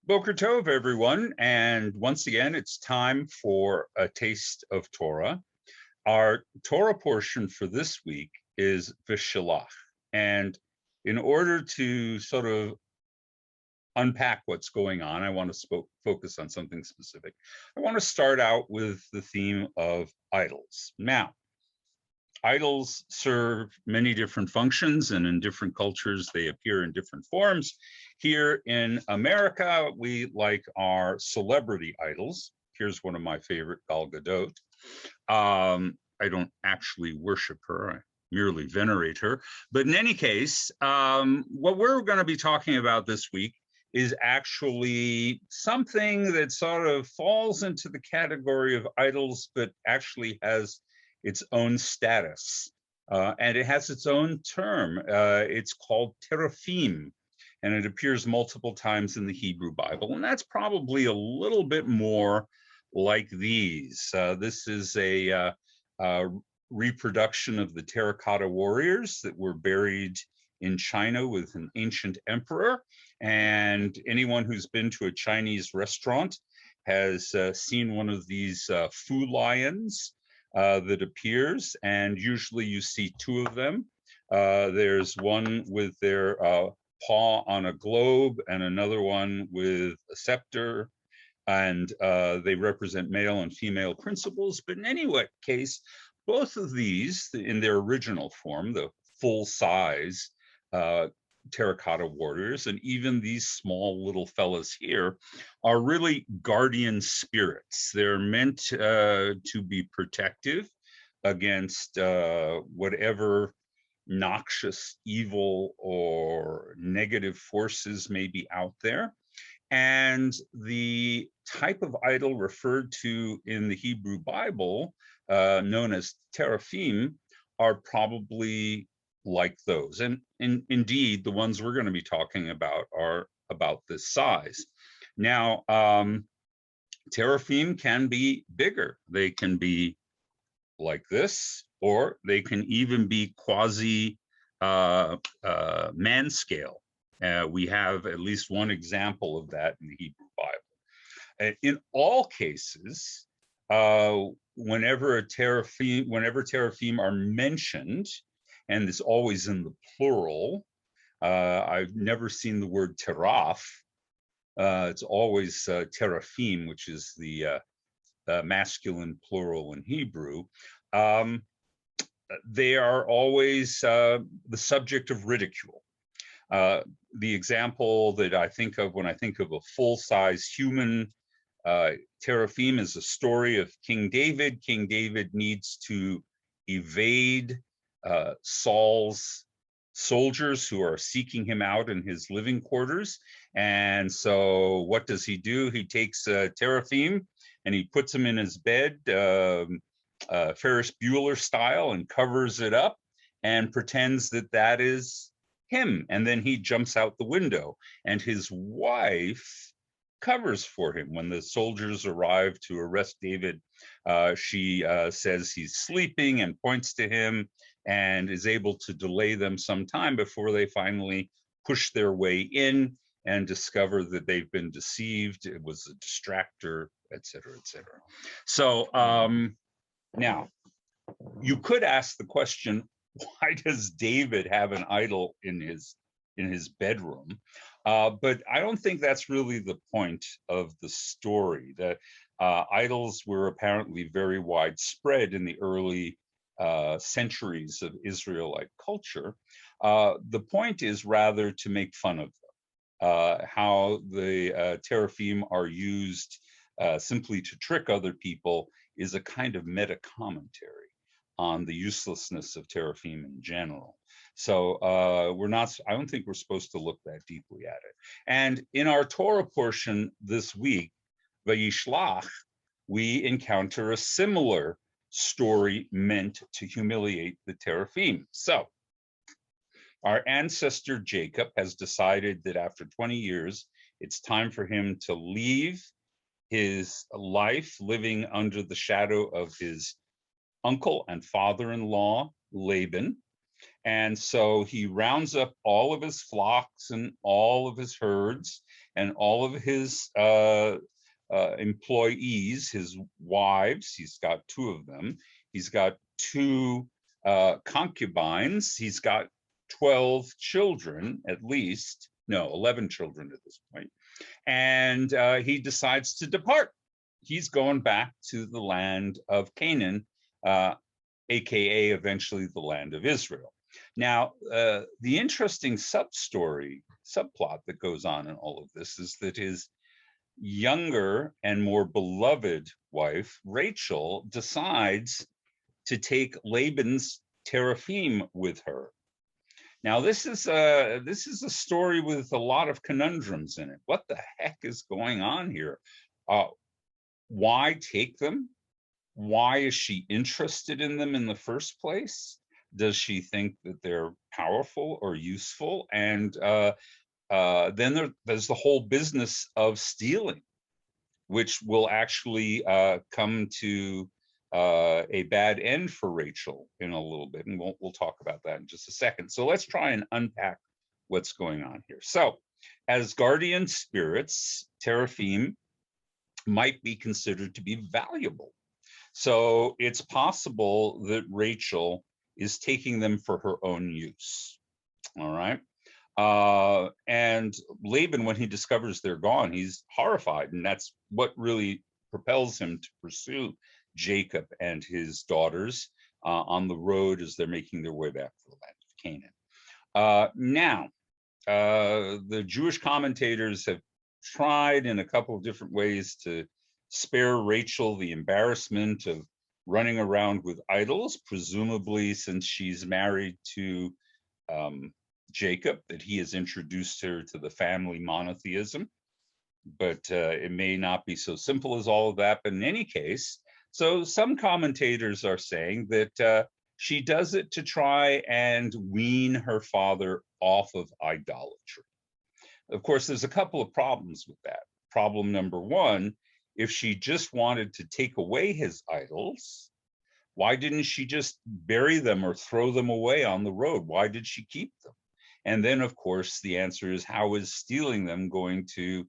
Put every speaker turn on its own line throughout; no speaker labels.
Boker Tov, everyone. And once again, it's time for a taste of Torah. Our Torah portion for this week is Vayishlach. And in order to sort of unpack what's going on, I want to focus on something specific. I want to start out with the theme of idols. Now, idols serve many different functions, and in different cultures, they appear in different forms. Here in America, we like our celebrity idols. Here's one of my favorite, Gal Gadot. I don't actually worship her. I merely venerate her. But in any case, what we're going to be talking about this week is actually something that sort of falls into the category of idols, but actually has its own status, and it has its own term. It's called teraphim, and it appears multiple times in the Hebrew Bible, and that's probably a little bit more like these. This is a reproduction of the terracotta warriors that were buried in China with an ancient emperor, and anyone who's been to a Chinese restaurant has seen one of these Fu lions that appears, and usually you see two of them. There's one with their paw on a globe and another one with a scepter, and they represent male and female principles. But in any case, both of these, in their original form, the full-size terracotta warriors, and even these small little fellas here, are really guardian spirits. They're meant to be protective against whatever noxious, evil, or negative forces may be out there. And the type of idol referred to in the Hebrew Bible, known as teraphim, are probably like those. And indeed, the ones we're going to be talking about are about this size. Now, teraphim can be bigger. They can be like this, or they can even be quasi man scale. We have at least one example of that in the Hebrew Bible. In all cases, whenever teraphim are mentioned, and it's always in the plural. I've never seen the word teraf. It's always teraphim, which is the masculine plural in Hebrew. They are always the subject of ridicule. The example that I think of when I think of a full-size human teraphim is a story of King David. King David needs to evade Saul's soldiers who are seeking him out in his living quarters. And so what does he do? He takes teraphim and he puts him in his bed, Ferris Bueller style, and covers it up and pretends that that is him. And then he jumps out the window, and his wife covers for him. When the soldiers arrive to arrest David, she says he's sleeping and points to him, and is able to delay them some time before they finally push their way in and discover that they've been deceived. It was a distractor, et cetera, et cetera. So now, you could ask the question, why does David have an idol in his bedroom? But I don't think that's really the point of the story. That idols were apparently very widespread in the early centuries of Israelite culture. The point is rather to make fun of them. How the teraphim are used simply to trick other people is a kind of meta commentary on the uselessness of teraphim in general. So I don't think we're supposed to look that deeply at it. And in our Torah portion this week, Vayishlach, we encounter a similar story meant to humiliate the teraphim. So our ancestor Jacob has decided that after 20 years, it's time for him to leave his life living under the shadow of his uncle and father-in-law, Laban, And so he rounds up all of his flocks and all of his herds and all of his employees, his wives. He's got two of them. He's got two concubines. He's got 12 children, at least. No, 11 children at this point. And he decides to depart. He's going back to the land of Canaan, aka eventually the land of Israel. Now, the interesting subplot that goes on in all of this is that his younger and more beloved wife, Rachel, decides to take Laban's teraphim with her. Now, this is a story with a lot of conundrums in it. What the heck is going on here? Why take them? Why is she interested in them in the first place? Does she think that they're powerful or useful? And then there's the whole business of stealing, which will actually come to a bad end for Rachel in a little bit, and we'll talk about that in just a second. So let's try and unpack what's going on here. So, as guardian spirits, teraphim might be considered to be valuable. So it's possible that Rachel is taking them for her own use. All right. And Laban, when he discovers they're gone, he's horrified. And that's what really propels him to pursue Jacob and his daughters on the road as they're making their way back to the land of Canaan. Now, the Jewish commentators have tried in a couple of different ways to spare Rachel the embarrassment of running around with idols, presumably since she's married to Jacob, that he has introduced her to the family monotheism. But it may not be so simple as all of that. But in any case, so some commentators are saying that she does it to try and wean her father off of idolatry. Of course, there's a couple of problems with that. Problem number one, if she just wanted to take away his idols, why didn't she just bury them or throw them away on the road? Why did she keep them? And then, of course, the answer is, how is stealing them going to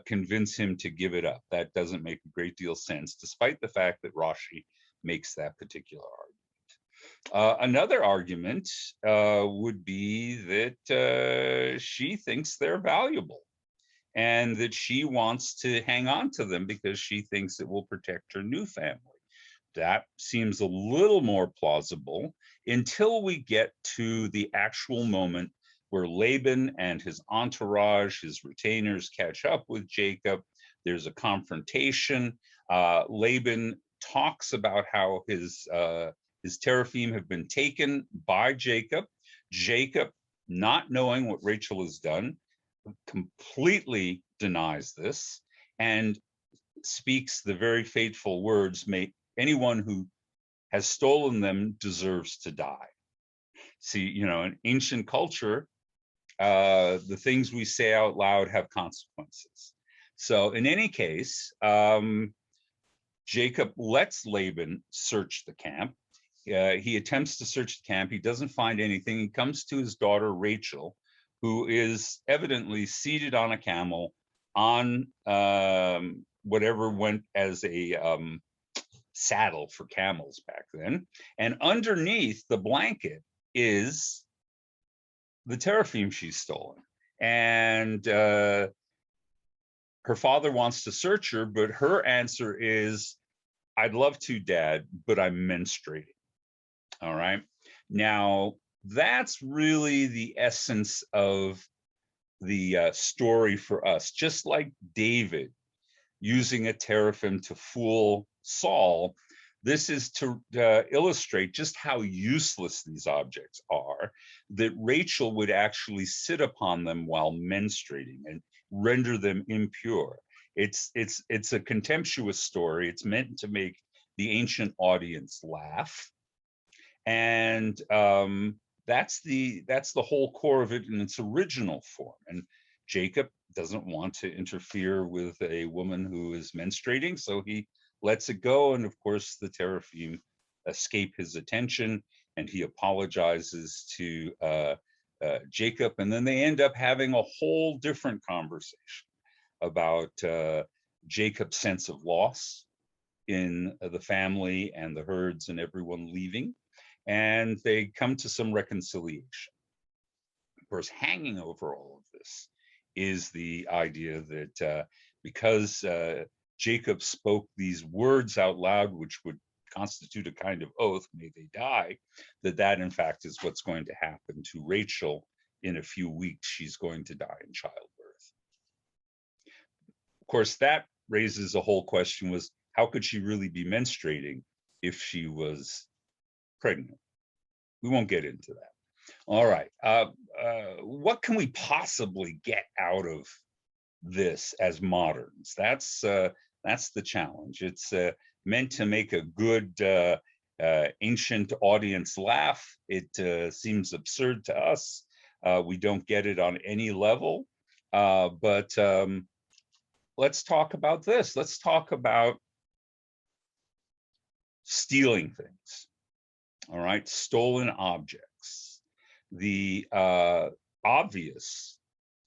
convince him to give it up? That doesn't make a great deal of sense, despite the fact that Rashi makes that particular argument. Another argument would be that she thinks they're valuable and that she wants to hang on to them because she thinks it will protect her new family. That seems a little more plausible until we get to the actual moment where Laban and his entourage, his retainers, catch up with Jacob. There's a confrontation. Laban talks about how his teraphim have been taken by Jacob. Jacob, not knowing what Rachel has done, completely denies this and speaks the very fateful words, anyone who has stolen them deserves to die. See, in ancient culture, the things we say out loud have consequences. So in any case, Jacob lets Laban search the camp. He attempts to search the camp. He doesn't find anything. He comes to his daughter, Rachel, who is evidently seated on a camel on whatever went as a saddle for camels back then. And underneath the blanket is the teraphim she's stolen. And her father wants to search her, but her answer is, I'd love to, Dad, but I'm menstruating. All right. Now, that's really the essence of the story for us. Just like David using a teraphim to fool Saul, this is to illustrate just how useless these objects are, that Rachel would actually sit upon them while menstruating and render them impure. It's a contemptuous story. It's meant to make the ancient audience laugh. And that's the whole core of it in its original form. And Jacob doesn't want to interfere with a woman who is menstruating, so he lets it go. And of course, the teraphim escape his attention, and he apologizes to Jacob, and then they end up having a whole different conversation about Jacob's sense of loss in the family and the herds and everyone leaving, and they come to some reconciliation. Of course, hanging over all of this is the idea that because Jacob spoke these words out loud, which would constitute a kind of oath, may they die, that in fact is what's going to happen to Rachel in a few weeks. She's going to die in childbirth. Of course, that raises a whole question: was how could she really be menstruating if she was pregnant? We won't get into that. All right. What can we possibly get out of this as moderns? That's the challenge. It's meant to make a good ancient audience laugh. It seems absurd to us. We don't get it on any level. But let's talk about this. Let's talk about stealing things. All right, stolen objects. The obvious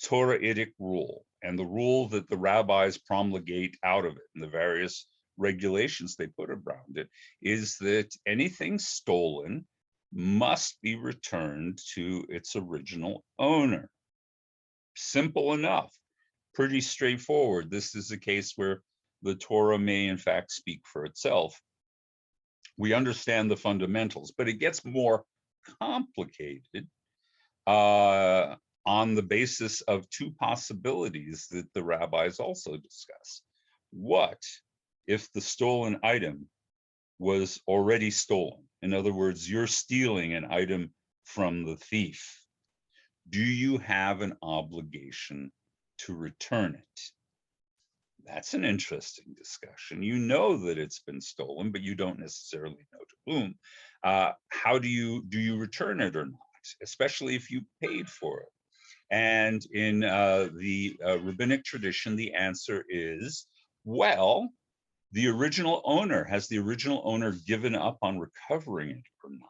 Torahitic rule, and the rule that the rabbis promulgate out of it, and the various regulations they put around it, is that anything stolen must be returned to its original owner. Simple enough, pretty straightforward. This is a case where the Torah may in fact speak for itself. We understand the fundamentals, but it gets more complicated on the basis of two possibilities that the rabbis also discuss. What if the stolen item was already stolen? In other words, you're stealing an item from the thief. Do you have an obligation to return it? That's an interesting discussion. You know that it's been stolen, but you don't necessarily know to whom. How do you return it or not, especially if you paid for it? And in the rabbinic tradition, the answer is, well, the original owner, has the original owner given up on recovering it or not?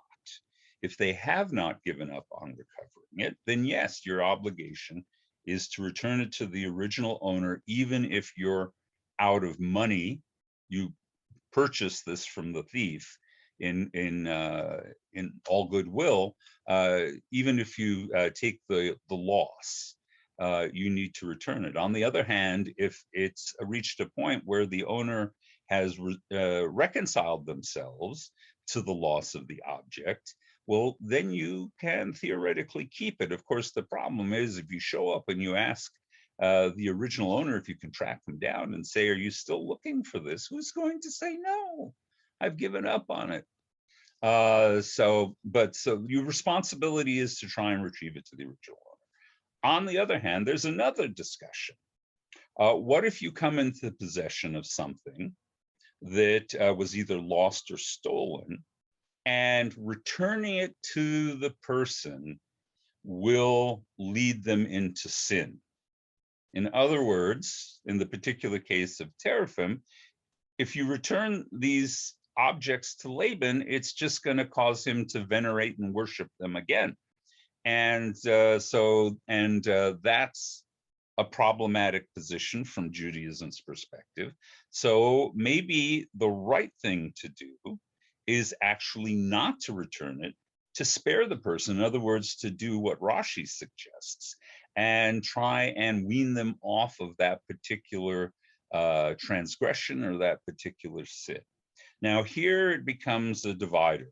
If they have not given up on recovering it, then yes, your obligation is to return it to the original owner, even if you're out of money. You purchased this from the thief in all goodwill. Even if you take the loss, you need to return it. On the other hand, if it's reached a point where the owner has reconciled themselves to the loss of the object, well, then you can theoretically keep it. Of course, the problem is if you show up and you ask the original owner if you can track them down and say, are you still looking for this? Who's going to say, no, I've given up on it? So your responsibility is to try and retrieve it to the original owner. On the other hand, there's another discussion. What if you come into possession of something that was either lost or stolen, and returning it to the person will lead them into sin? In other words, in the particular case of teraphim, if you return these objects to Laban, it's just going to cause him to venerate and worship them again. And that's a problematic position from Judaism's perspective. So maybe the right thing to do is actually not to return it, to spare the person. In other words, to do what Rashi suggests and try and wean them off of that particular transgression or that particular sin. Now, here it becomes a divider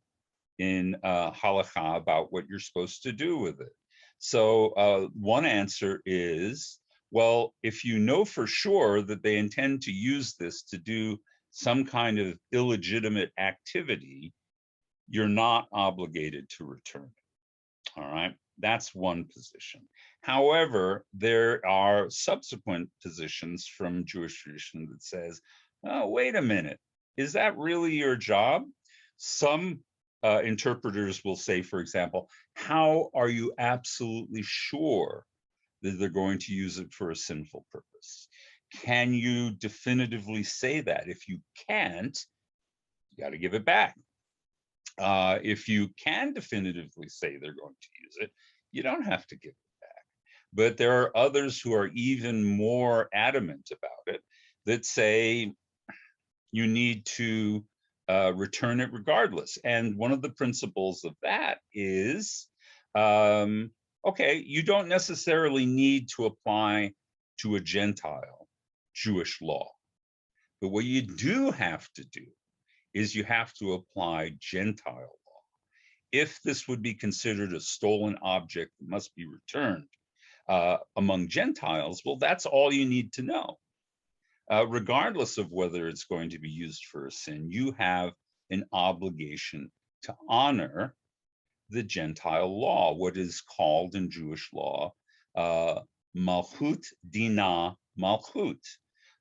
in halakha about what you're supposed to do with it. So one answer is, well, if you know for sure that they intend to use this to do some kind of illegitimate activity, you're not obligated to return it. All right, that's one position. However, there are subsequent positions from Jewish tradition that says, oh, wait a minute, is that really your job? Some interpreters will say, for example, how are you absolutely sure that they're going to use it for a sinful purpose? Can you definitively say that? If you can't, you got to give it back. If you can definitively say they're going to use it, you don't have to give it back. But there are others who are even more adamant about it, that say you need to return it regardless. And one of the principles of that is, okay, you don't necessarily need to apply to a Gentile Jewish law. But what you do have to do is you have to apply Gentile law. If this would be considered a stolen object that must be returned among Gentiles, well, that's all you need to know. Regardless of whether it's going to be used for a sin, you have an obligation to honor the Gentile law, what is called in Jewish law, Malchut Dina Malchut,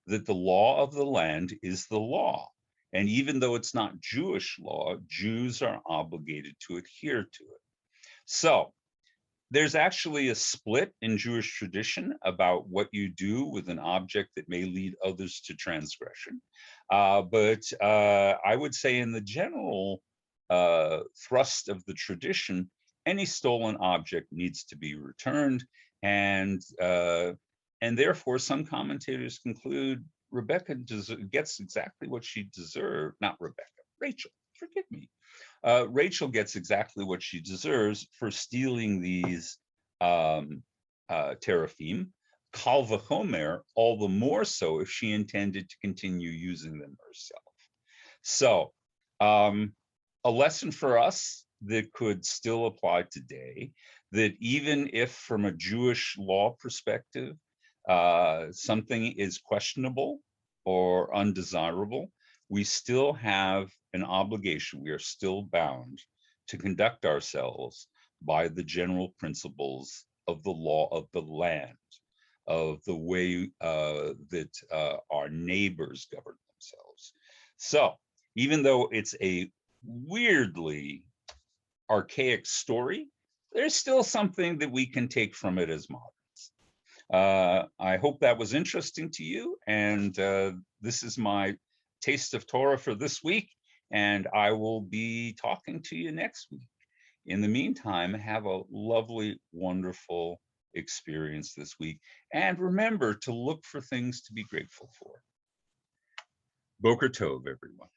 that the law of the land is the law. And even though it's not Jewish law, Jews are obligated to adhere to it. So there's actually a split in Jewish tradition about what you do with an object that may lead others to transgression. But I would say in the general thrust of the tradition, any stolen object needs to be returned. And therefore, some commentators conclude Rebecca gets exactly what she deserved. Not Rebecca, Rachel, forgive me. Rachel gets exactly what she deserves for stealing these teraphim. Kal v'chomer, all the more so if she intended to continue using them herself. So a lesson for us that could still apply today, that even if from a Jewish law perspective, something is questionable or undesirable, we still have an obligation, we are still bound to conduct ourselves by the general principles of the law of the land, of the way that our neighbors govern themselves. So even though it's a weirdly archaic story, there's still something that we can take from it as moderns. I hope that was interesting to you, and this is my taste of Torah for this week, and I will be talking to you next week. In the meantime, have a lovely, wonderful experience this week, and remember to look for things to be grateful for. Boker Tov, everyone.